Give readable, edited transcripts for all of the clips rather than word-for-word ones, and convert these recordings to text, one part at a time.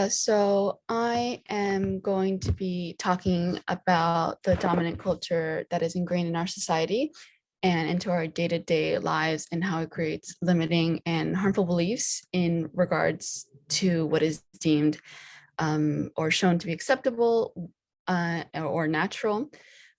So I am going to be talking about the dominant culture that is ingrained in our society and into our day-to-day lives and how it creates limiting and harmful beliefs in regards to what is deemed or shown to be acceptable or natural.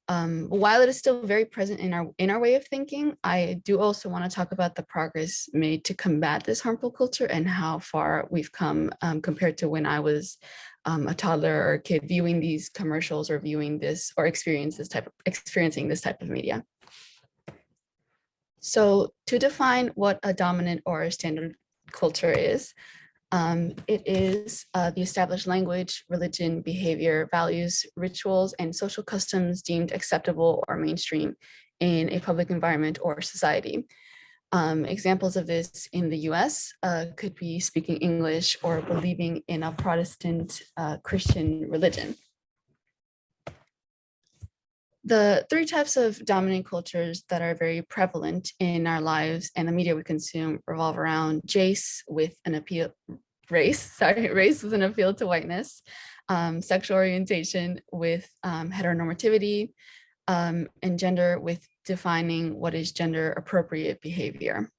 While it is still very present in our way of thinking, I do also want to talk about the progress made to combat this harmful culture and how far we've come compared to when I was a toddler or a kid viewing these commercials or viewing this or experiencing this type of media. So to define what a dominant or a standard culture is, it is the established language, religion, behavior, values, rituals, and social customs deemed acceptable or mainstream in a public environment or society. Examples of this in the US could be speaking English or believing in a Protestant Christian religion. The three types of dominant cultures that are very prevalent in our lives and the media we consume revolve around race with an appeal to whiteness, sexual orientation with heteronormativity, and gender with defining what is gender appropriate behavior.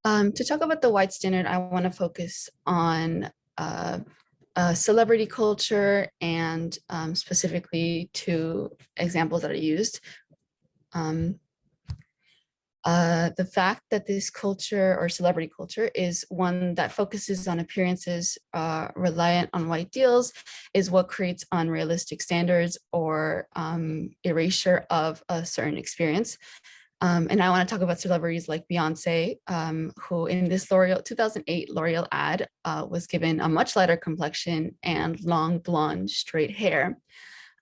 To talk about the white standard, I want to focus on celebrity culture and specifically two examples that are used. The fact that this culture or celebrity culture is one that focuses on appearances reliant on white deals is what creates unrealistic standards or erasure of a certain experience. And I want to talk about celebrities like Beyonce, who in this 2008 L'Oreal ad was given a much lighter complexion and long blonde straight hair.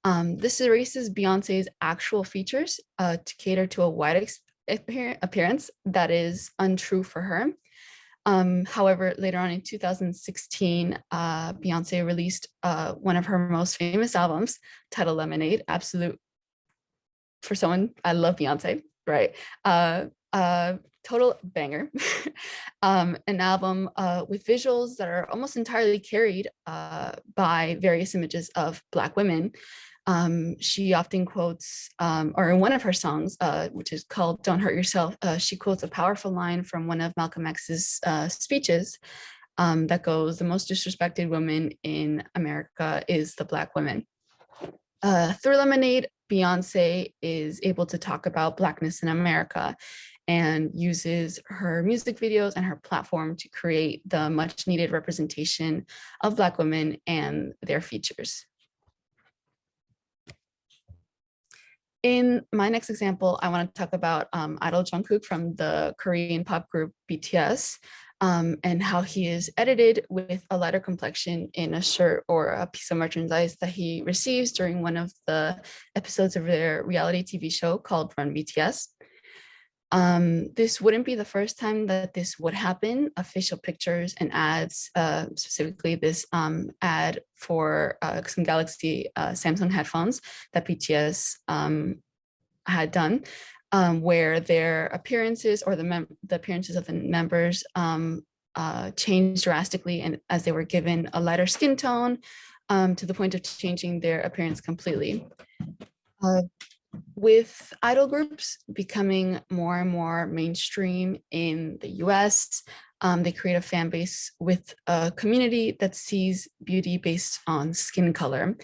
This erases Beyonce's actual features to cater to a white appearance that is untrue for her. However, later on in 2016, Beyonce released one of her most famous albums titled Lemonade. Absolute, for someone, I love Beyonce, right? Total banger. An album with visuals that are almost entirely carried by various images of Black women. She often quotes, or in one of her songs, which is called Don't Hurt Yourself, she quotes a powerful line from one of Malcolm X's speeches that goes, "The most disrespected woman in America is the Black woman." Through Lemonade, Beyonce is able to talk about Blackness in America and uses her music videos and her platform to create the much needed representation of Black women and their features. In my next example, I want to talk about idol Jungkook from the Korean pop group BTS and how he is edited with a lighter complexion in a shirt or a piece of merchandise that he receives during one of the episodes of their reality TV show called Run BTS. This wouldn't be the first time that this would happen. Official pictures and ads, specifically this ad for some Galaxy Samsung headphones that BTS had done, where their appearances or the appearances of the members changed drastically, and as they were given a lighter skin tone to the point of changing their appearance completely. With idol groups becoming more and more mainstream in the US, they create a fan base with a community that sees beauty based on skin color,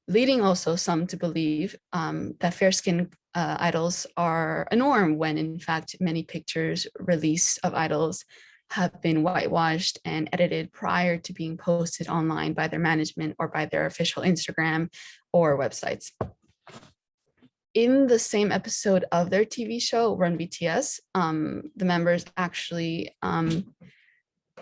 leading also some to believe that fair skin idols are a norm when in fact many pictures released of idols have been whitewashed and edited prior to being posted online by their management or by their official Instagram or websites. In the same episode of their TV show, Run BTS, the members actually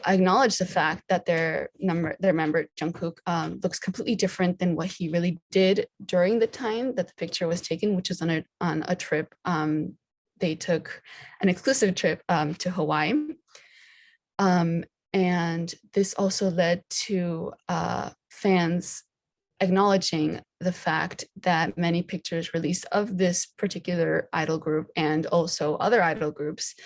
acknowledge the fact that their member, Jungkook, looks completely different than what he really did during the time that the picture was taken, which was on a trip. They took an exclusive trip to Hawaii. And this also led to fans acknowledging the fact that many pictures released of this particular idol group and also other idol groups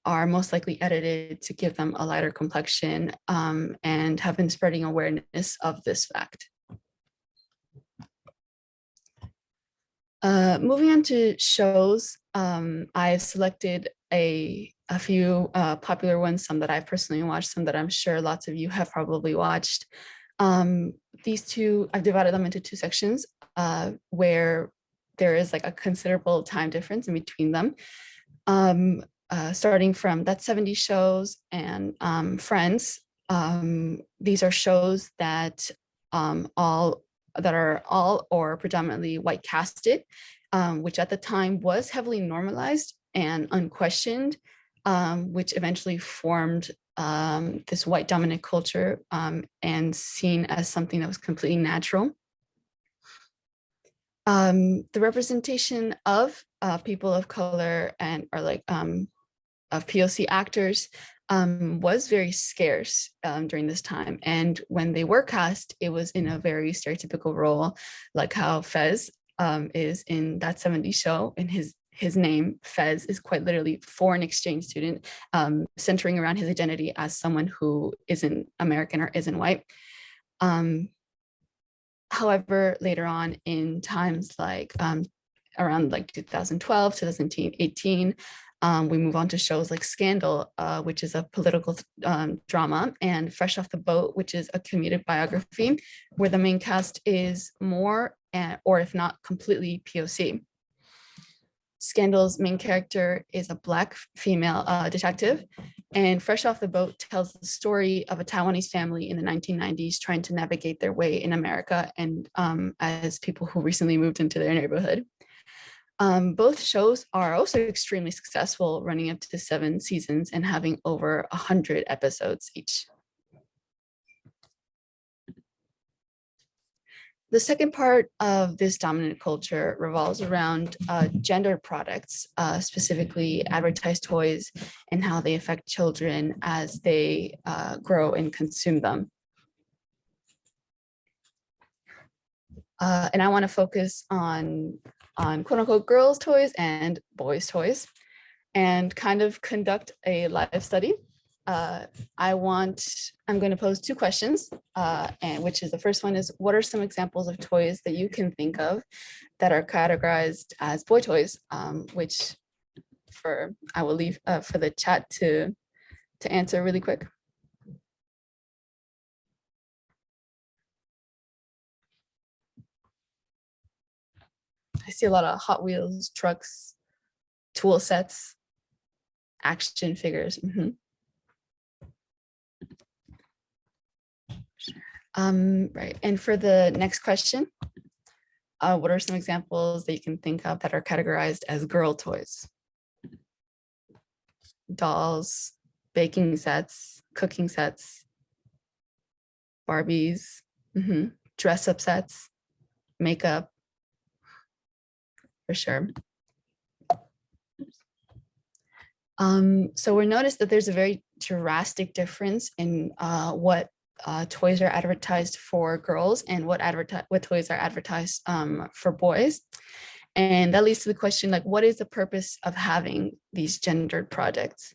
are most likely edited to give them a lighter complexion, and have been spreading awareness of this fact. Moving on to shows, I've selected a few popular ones, some that I've personally watched, some that I'm sure lots of you have probably watched. These two, I've divided them into two sections where there is like a considerable time difference in between them. Starting from That 70s Shows and Friends. These are shows that are all or predominantly white casted, which at the time was heavily normalized and unquestioned, which eventually formed this white dominant culture and seen as something that was completely natural. The representation of people of color and of POC actors was very scarce during this time. And when they were cast, it was in a very stereotypical role, like how Fez is in That 70s Show, and his name, Fez, is quite literally foreign exchange student, centering around his identity as someone who isn't American or isn't white. However, later on in times like around like 2012, 2018, we move on to shows like Scandal, which is a political drama, and Fresh Off the Boat, which is a comedic biography, where the main cast is more, or if not completely, POC. Scandal's main character is a Black female detective, and Fresh Off the Boat tells the story of a Taiwanese family in the 1990s trying to navigate their way in America, and as people who recently moved into their neighborhood. Both shows are also extremely successful, running up to 7 seasons and having over 100 episodes each. The second part of this dominant culture revolves around gendered products, specifically advertised toys, and how they affect children as they grow and consume them. And I want to focus on quote unquote girls' toys and boys' toys, and kind of conduct a live study. I'm going to pose 2 questions, and which is, the first one is, what are some examples of toys that you can think of that are categorized as boy toys, which I will leave for the chat to answer really quick. I see a lot of Hot Wheels, trucks, tool sets, action figures. Right, and for the next question, what are some examples that you can think of that are categorized as girl toys? Dolls, baking sets, cooking sets, Barbies, dress up sets, makeup, for sure. So we noticed that there's a very drastic difference in what toys are advertised for girls and what toys are advertised for boys. And that leads to the question, like, what is the purpose of having these gendered products?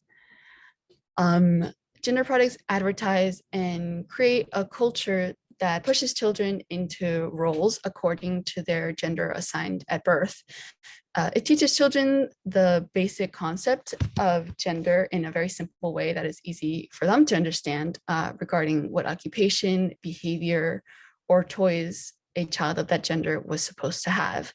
Gender products advertise and create a culture that pushes children into roles according to their gender assigned at birth. It teaches children the basic concept of gender in a very simple way that is easy for them to understand, regarding what occupation, behavior, or toys a child of that gender was supposed to have.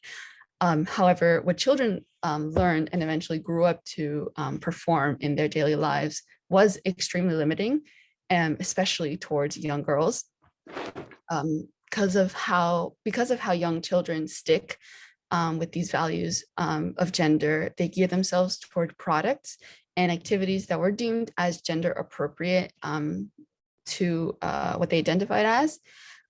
However, what children learned and eventually grew up to perform in their daily lives was extremely limiting, especially towards young girls, because of how young children stick with these values of gender. They gear themselves toward products and activities that were deemed as gender appropriate to what they identified as,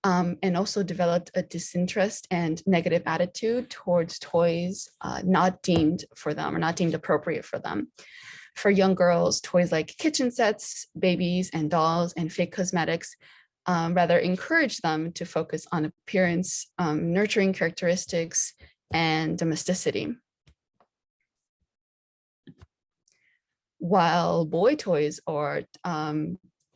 and also developed a disinterest and negative attitude towards toys not deemed for them or not deemed appropriate for them. For young girls, toys like kitchen sets, babies and dolls, and fake cosmetics rather encourage them to focus on appearance, nurturing while boy toys or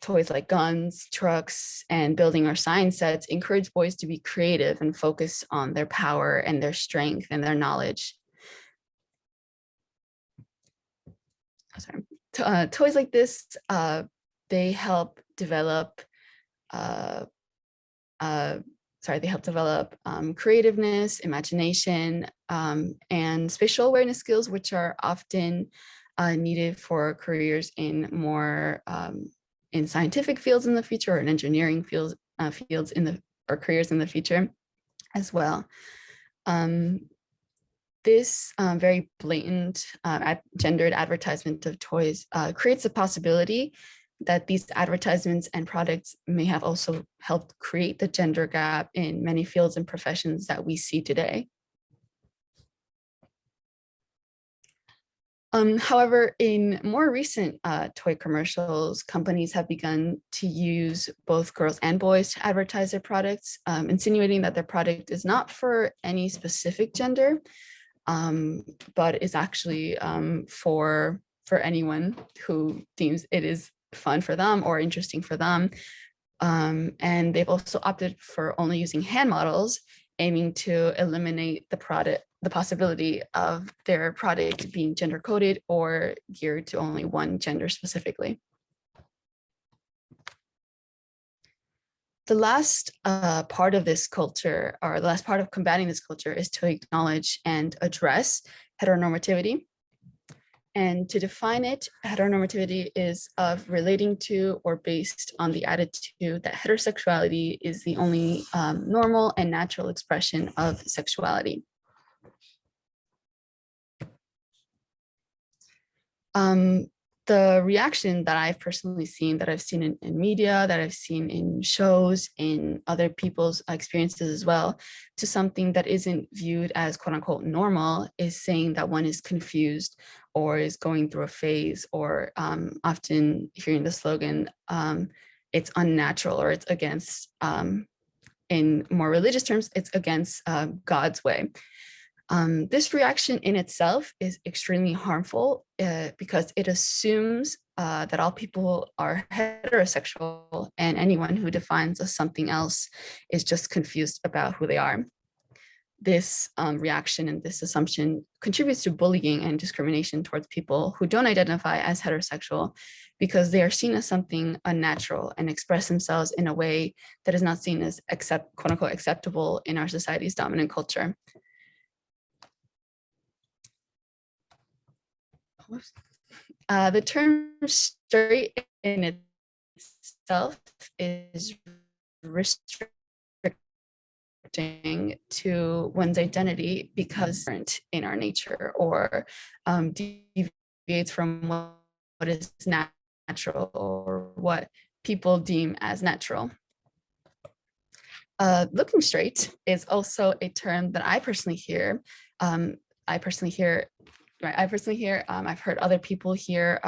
toys like guns, trucks, and building or science sets encourage boys to be creative and focus on their power and their strength and their knowledge. Sorry. Toys like this, they help develop creativeness, imagination, and spatial awareness skills, which are often needed for careers in more in scientific fields in the future, or in engineering fields in the or careers in the future as well. This very blatant gendered advertisement of toys creates a possibility that these advertisements and products may have also helped create the gender gap in many fields and professions that we see today. However, in more recent toy commercials, companies have begun to use both girls and boys to advertise their products, insinuating that their product is not for any specific gender, but is actually for anyone who deems it is fun for them or interesting for them. And they've also opted for only using hand models, aiming to eliminate the possibility of their product being gender coded or geared to only one gender specifically. The last part of this culture, or the last part of combating this culture, is to acknowledge and address heteronormativity. And to define it, heteronormativity is of relating to or based on the attitude that heterosexuality is the only normal and natural expression of sexuality. The reaction that I've personally seen, that I've seen in media, that I've seen in shows, in other people's experiences as well, to something that isn't viewed as quote unquote normal, is saying that one is confused or is going through a phase, or often hearing the slogan, it's unnatural, or it's against, in more religious terms, it's against God's way. This reaction in itself is extremely harmful because it assumes that all people are heterosexual, and anyone who defines as something else is just confused about who they are. This reaction and this assumption contributes to bullying and discrimination towards people who don't identify as heterosexual, because they are seen as something unnatural and express themselves in a way that is not seen as quote unquote acceptable in our society's dominant culture. The term straight in itself is restricting to one's identity because it's in our nature, or deviates from what is natural or what people deem as natural. Looking straight is also a term that I personally hear. I've heard other people hear,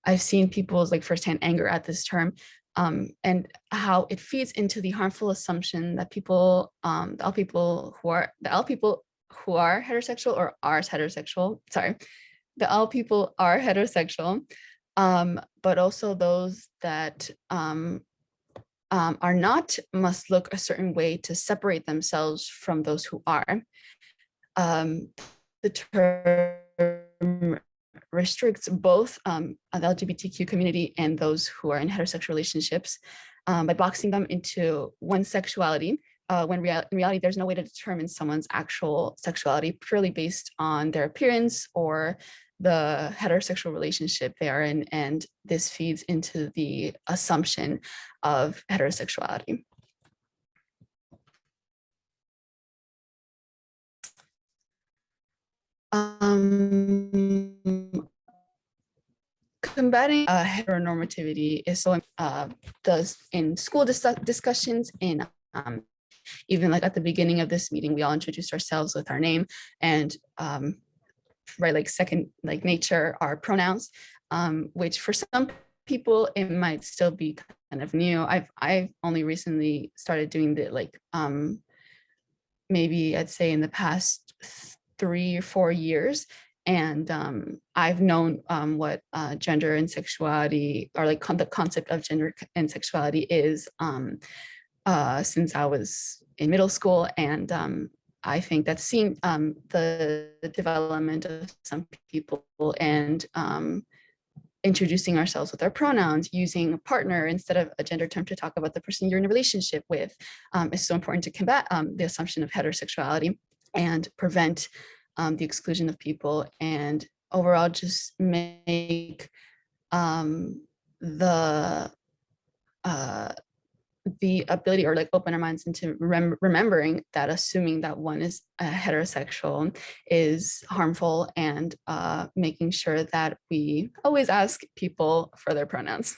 I've seen people's like firsthand anger at this term, and how it feeds into the harmful assumption that all people who are heterosexual or are heterosexual, that all people are heterosexual, but also those that are not must look a certain way to separate themselves from those who are. The term restricts both the LGBTQ community and those who are in heterosexual relationships by boxing them into one sexuality, when in reality, there's no way to determine someone's actual sexuality purely based on their appearance or the heterosexual relationship they are in, and this feeds into the assumption of heterosexuality. Combating heteronormativity is so does in school discussions, in even like at the beginning of this meeting, we all introduced ourselves with our name, and right, like second like nature, our pronouns, which for some people it might still be kind of new. I've only recently started doing the like maybe I'd say in the past 3 or 4 years. And I've known what gender and sexuality, or like the concept of gender and sexuality is, since I was in middle school. And I think that's seen the development of some people, and introducing ourselves with our pronouns, using a partner instead of a gender term to talk about the person you're in a relationship with, is so important to combat the assumption of heterosexuality and prevent the exclusion of people, and overall just make the the ability, or like open our minds into remembering that assuming that one is heterosexual is harmful, and making sure that we always ask people for their pronouns.